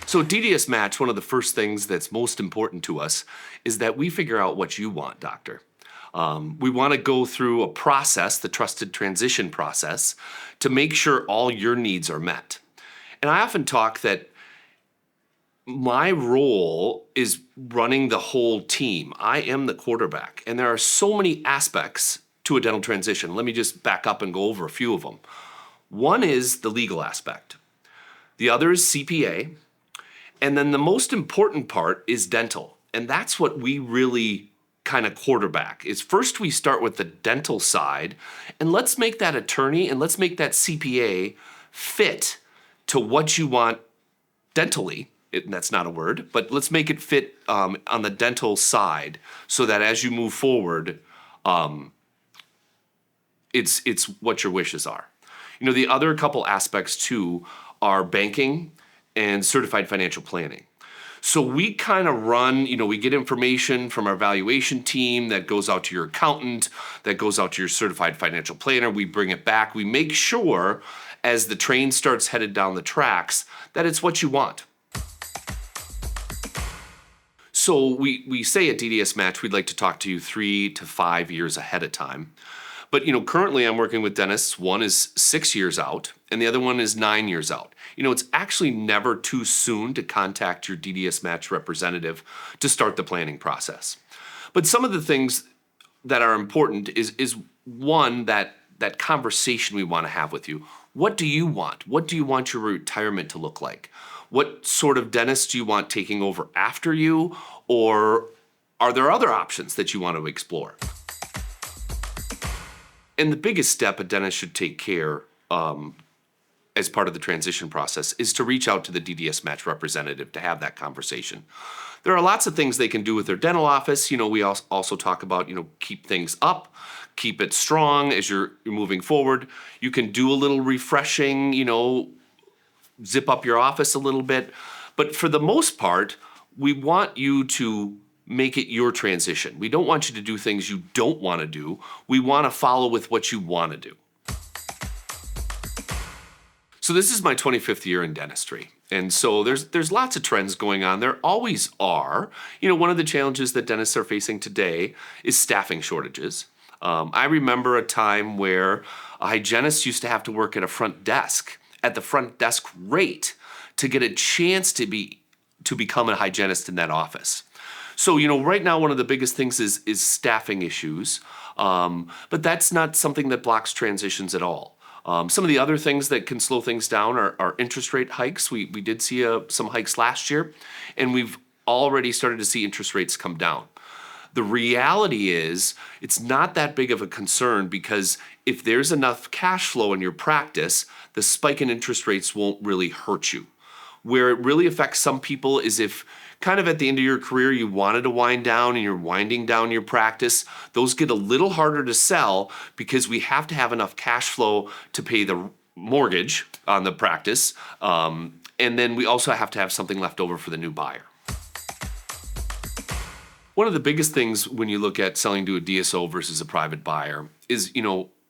So DDS Match, one of the first things that's most important to us is that we figure out what you want, doctor. We want to go through a process, the trusted transition process, to make sure all your needs are met. And I often talk that my role is running the whole team. I am the quarterback, and there are so many aspects to a dental transition. Let me just back up and go over a few of them. One is the legal aspect. The other is CPA. And then the most important part is dental. And that's what we really kind of quarterback is first we start with the dental side, and let's make that attorney and let's make that CPA fit to what you want dentally. That's not a word, but let's make it fit on the dental side so that as you move forward, it's what your wishes are. You know, the other couple aspects too are banking and certified financial planning. So we kind of run, we get information from our valuation team that goes out to your accountant, that goes out to your certified financial planner. We bring it back. We make sure as the train starts headed down the tracks that it's what you want. So we say at DDS Match, we'd like to talk to you 3 to 5 years ahead of time. But currently I'm working with dentists. One is 6 years out, and the other one is 9 years out. It's actually never too soon to contact your DDS Match representative to start the planning process. But some of the things that are important is one, that conversation we want to have with you. What do you want? What do you want your retirement to look like? What sort of dentist do you want taking over after you? Or are there other options that you want to explore? And the biggest step a dentist should take care as part of the transition process is to reach out to the DDS Match representative to have that conversation. There are lots of things they can do with their dental office. We also talk about, keep things up, keep it strong as you're moving forward. You can do a little refreshing, zip up your office a little bit. But for the most part, we want you to make it your transition. We don't want you to do things you don't want to do. We want to follow with what you want to do. So this is my 25th year in dentistry. And so there's lots of trends going on. There always are. One of the challenges that dentists are facing today is staffing shortages. I remember a time where a hygienist used to have to work at a front desk at the front desk rate to get a chance to become a hygienist in that office. So, right now one of the biggest things is staffing issues, but that's not something that blocks transitions at all. Some of the other things that can slow things down are interest rate hikes. We did see some hikes last year, and we've already started to see interest rates come down. The reality is it's not that big of a concern because if there's enough cash flow in your practice, the spike in interest rates won't really hurt you. Where it really affects some people is if kind of at the end of your career you wanted to wind down and you're winding down your practice, those get a little harder to sell because we have to have enough cash flow to pay the mortgage on the practice. And then we also have to have something left over for the new buyer. One of the biggest things when you look at selling to a DSO versus a private buyer is,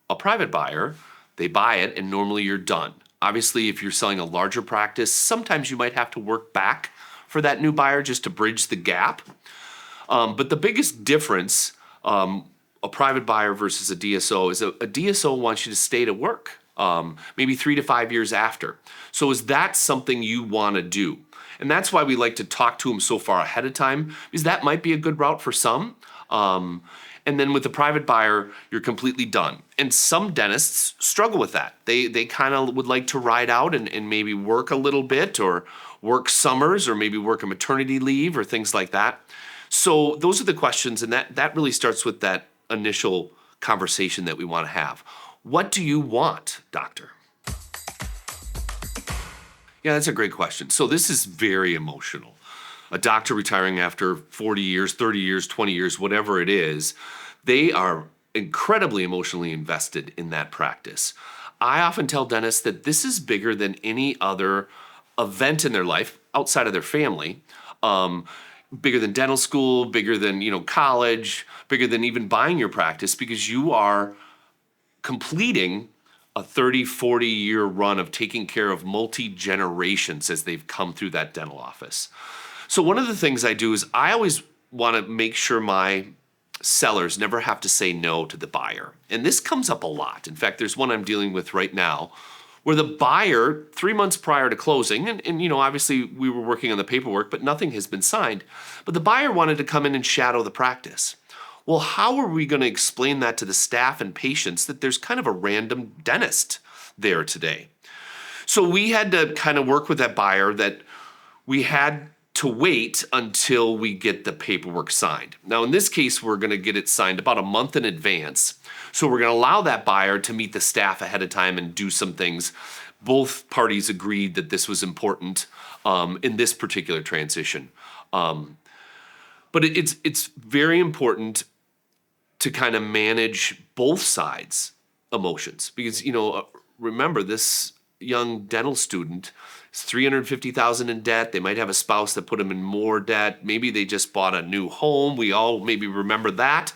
a private buyer, they buy it and normally you're done. Obviously, if you're selling a larger practice, sometimes you might have to work back for that new buyer just to bridge the gap. But the biggest difference, a private buyer versus a DSO, is a DSO wants you to stay to work, maybe 3 to 5 years after. So is that something you want to do? And that's why we like to talk to them so far ahead of time, because that might be a good route for some. And then with the private buyer, you're completely done. And some dentists struggle with that. They kind of would like to ride out and maybe work a little bit or work summers or maybe work a maternity leave or things like that. So those are the questions, and that really starts with that initial conversation that we want to have. What do you want, doctor? Yeah, that's a great question. So this is very emotional. A doctor retiring after 40 years, 30 years, 20 years, whatever it is, they are incredibly emotionally invested in that practice. I often tell dentists that this is bigger than any other event in their life outside of their family. Bigger than dental school, bigger than college, bigger than even buying your practice, because you are completing a 30, 40-year run of taking care of multi-generations as they've come through that dental office. So one of the things I do is I always want to make sure my sellers never have to say no to the buyer. And this comes up a lot. In fact, there's one I'm dealing with right now where the buyer, 3 months prior to closing, and obviously we were working on the paperwork, but nothing has been signed, but the buyer wanted to come in and shadow the practice. Well, how are we going to explain that to the staff and patients that there's kind of a random dentist there today? So we had to kind of work with that buyer that we had to wait until we get the paperwork signed. Now, in this case, we're going to get it signed about a month in advance. So we're going to allow that buyer to meet the staff ahead of time and do some things. Both parties agreed that this was important in this particular transition. But it's very important to kind of manage both sides' emotions because, remember, this young dental student is $350,000 in debt. They might have a spouse that put them in more debt. Maybe they just bought a new home. We all maybe remember that.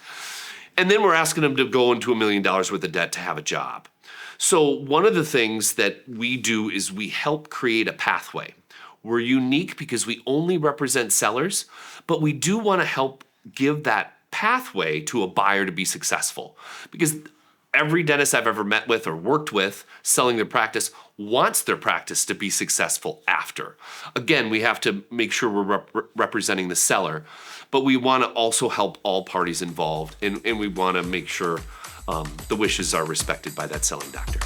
And then we're asking them to go into $1 million worth of debt to have a job. So one of the things that we do is we help create a pathway. We're unique because we only represent sellers, but we do want to help give that pathway to a buyer to be successful. Because every dentist I've ever met with or worked with selling their practice wants their practice to be successful after. Again, we have to make sure we're representing the seller, but we want to also help all parties involved, and we want to make sure the wishes are respected by that selling doctor.